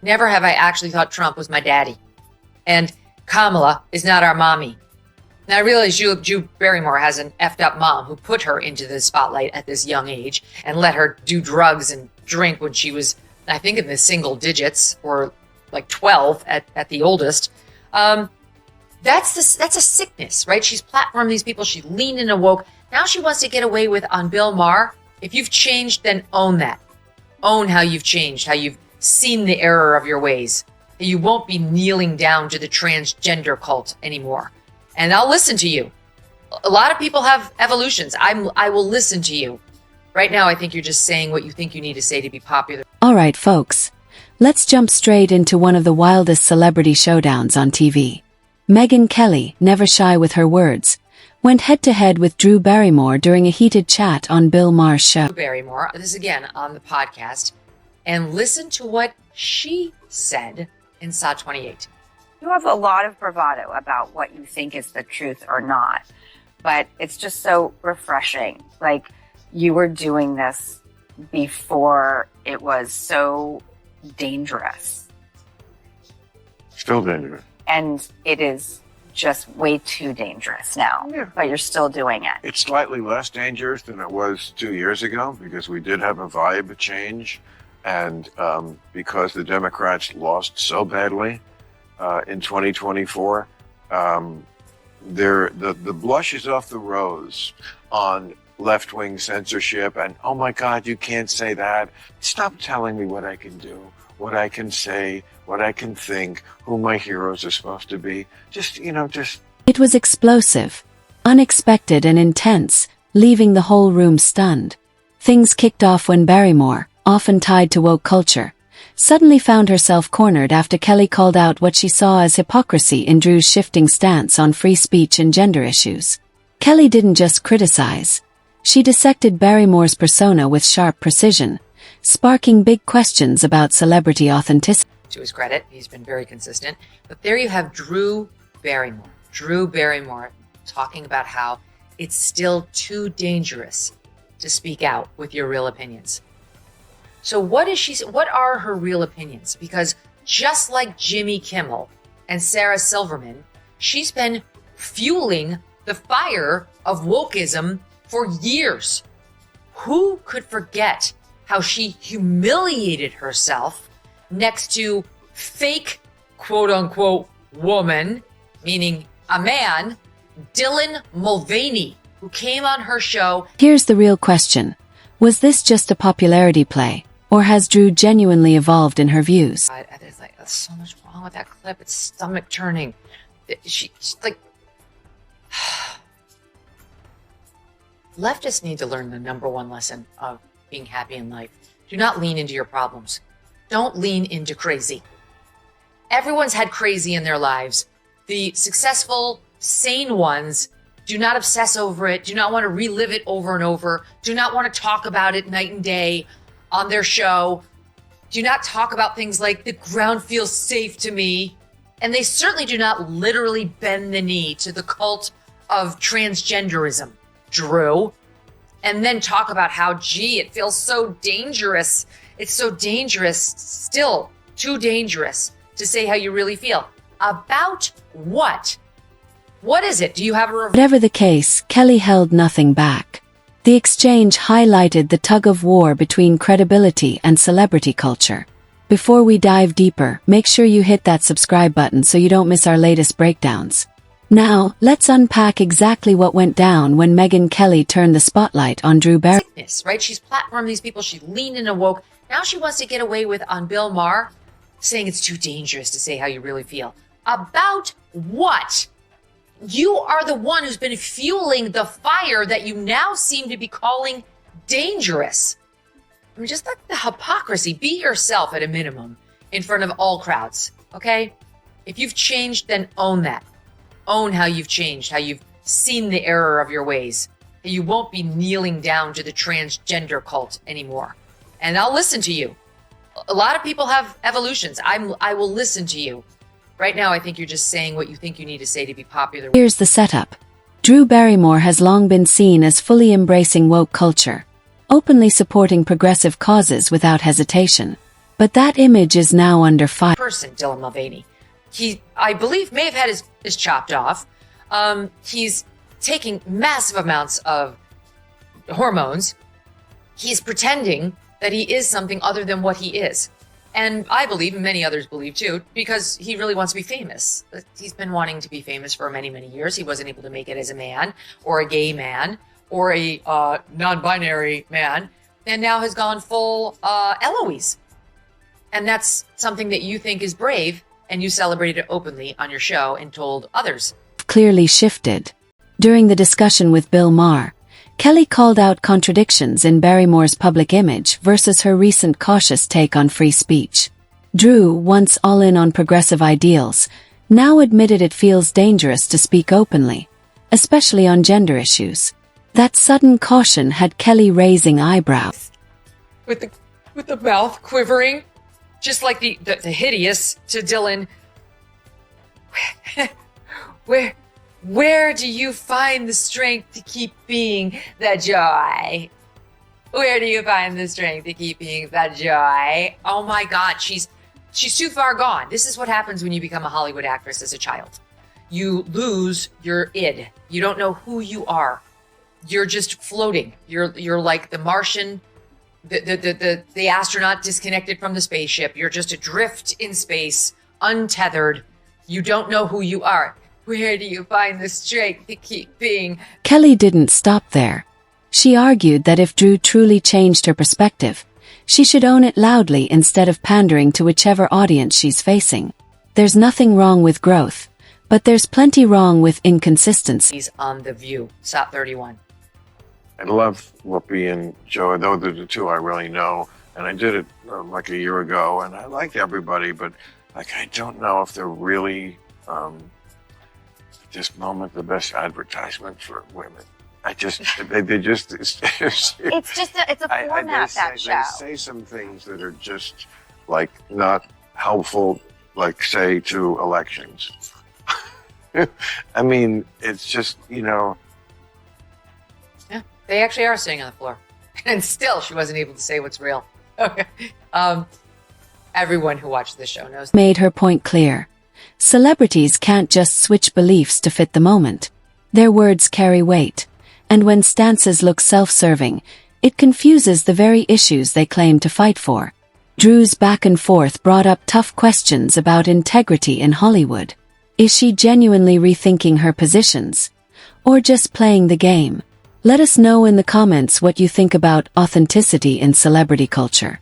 Never have I actually thought Trump was my daddy. And Kamala is not our mommy. Now, I realize Drew Barrymore has an effed up mom who put her into the spotlight at this young age and let her do drugs and drink when she was, I think, in the single digits, or like 12 at the oldest. That's a sickness, right? She's platformed these people. She leaned in and woke. Now she wants to get away with on Bill Maher. If you've changed, then own that. Own how you've changed, how you've seen the error of your ways. You won't be kneeling down to the transgender cult anymore. And I'll listen to you. A lot of people have evolutions. I will listen to you. Right now, I think you're just saying what you think you need to say to be popular. All right, folks. Let's jump straight into one of the wildest celebrity showdowns on TV. Megyn Kelly, never shy with her words, went head-to-head with Drew Barrymore during a heated chat on Bill Maher's show. Drew Barrymore, this again on the podcast, and listen to what she said in SAW 28. You have a lot of bravado about what you think is the truth or not, but it's just so refreshing. Like, you were doing this before it was so dangerous. Still dangerous. And it is just way too dangerous now, but you're still doing it. It's slightly less dangerous than it was 2 years ago because we did have a vibe change, and because the Democrats lost so badly in 2024, the blush is off the rose on left-wing censorship and, oh my God, you can't say that. Stop telling me what I can do, what I can say, what I can think, who my heroes are supposed to be. Just. It was explosive, unexpected and intense, leaving the whole room stunned. Things kicked off when Barrymore, often tied to woke culture, suddenly found herself cornered after Kelly called out what she saw as hypocrisy in Drew's shifting stance on free speech and gender issues. Kelly didn't just criticize. She dissected Barrymore's persona with sharp precision, sparking big questions about celebrity authenticity. To his credit, he's been very consistent. But there you have Drew Barrymore. Drew Barrymore talking about how it's still too dangerous to speak out with your real opinions. So what are her real opinions? Because just like Jimmy Kimmel and Sarah Silverman, she's been fueling the fire of wokeism for years. Who could forget how she humiliated herself next to fake, quote unquote, woman, meaning a man, Dylan Mulvaney, who came on her show. Here's the real question. Was this just a popularity play, or has Drew genuinely evolved in her views? There's so much wrong with that clip. It's stomach turning. She's like... Leftists need to learn the number one lesson of being happy in life. Do not lean into your problems. Don't lean into crazy. Everyone's had crazy in their lives. The successful, sane ones do not obsess over it, do not want to relive it over and over, do not want to talk about it night and day on their show, do not talk about things like the ground feels safe to me, and they certainly do not literally bend the knee to the cult of transgenderism, Drew, and then talk about how, gee, it feels so dangerous. It's so dangerous, still too dangerous to say how you really feel. About what? What is it? Do you have a... Whatever the case, Kelly held nothing back. The exchange highlighted the tug-of-war between credibility and celebrity culture. Before we dive deeper, make sure you hit that subscribe button so you don't miss our latest breakdowns. Now, let's unpack exactly what went down when Megyn Kelly turned the spotlight on Drew Barrymore. Right? She's platformed these people. She leaned in and woke. Now she wants to get away with on Bill Maher, saying it's too dangerous to say how you really feel. About what? You are the one who's been fueling the fire that you now seem to be calling dangerous. I mean, just like the hypocrisy. Be yourself at a minimum in front of all crowds, okay? If you've changed, then own that. Own how you've changed, how you've seen the error of your ways. You won't be kneeling down to the transgender cult anymore. And I'll listen to you. A lot of people have evolutions. I will listen to you. Right now, I think you're just saying what you think you need to say to be popular. Here's the setup. Drew Barrymore has long been seen as fully embracing woke culture, openly supporting progressive causes without hesitation. But that image is now under fire. Person, Dylan Mulvaney. He, I believe, may have had his chopped off. He's taking massive amounts of hormones. He's pretending that he is something other than what he is. And I believe, and many others believe too, because he really wants to be famous. He's been wanting to be famous for many, many years. He wasn't able to make it as a man, or a gay man, or a non-binary man, and now has gone full Eloise. And that's something that you think is brave, and you celebrated it openly on your show and told others. Clearly shifted. During the discussion with Bill Maher, Kelly called out contradictions in Barrymore's public image versus her recent cautious take on free speech. Drew, once all in on progressive ideals, now admitted it feels dangerous to speak openly, especially on gender issues. That sudden caution had Kelly raising eyebrows. With the mouth quivering, just like the hideous to Dylan. Where do you find the strength to keep being the joy? Where do you find the strength to keep being the joy? Oh my God, she's too far gone. This is what happens when you become a Hollywood actress as a child. You lose your id. You don't know who you are. You're just floating. You're like the Martian, the astronaut disconnected from the spaceship. You're just adrift in space, untethered. You don't know who you are. Where do you find the strength to keep being? Kelly didn't stop there. She argued that if Drew truly changed her perspective, she should own it loudly instead of pandering to whichever audience she's facing. There's nothing wrong with growth, but there's plenty wrong with inconsistencies. On The View, SOT 31. I love Whoopi and Joe. Those are the two I really know. And I did it like a year ago, and I like everybody, but like I don't know if they're really... at this moment, the best advertisement for women. They just, it's It's a format, that show. They say some things that are just like not helpful, like say to elections. I mean, it's just, Yeah, they actually are sitting on the floor. And still, she wasn't able to say what's real. Okay. Everyone who watched this show knows. Made her point clear. Celebrities can't just switch beliefs to fit the moment. Their words carry weight, and when stances look self-serving, it confuses the very issues they claim to fight for. Drew's back and forth brought up tough questions about integrity in Hollywood. Is she genuinely rethinking her positions, or just playing the game? Let us know in the comments what you think about authenticity in celebrity culture.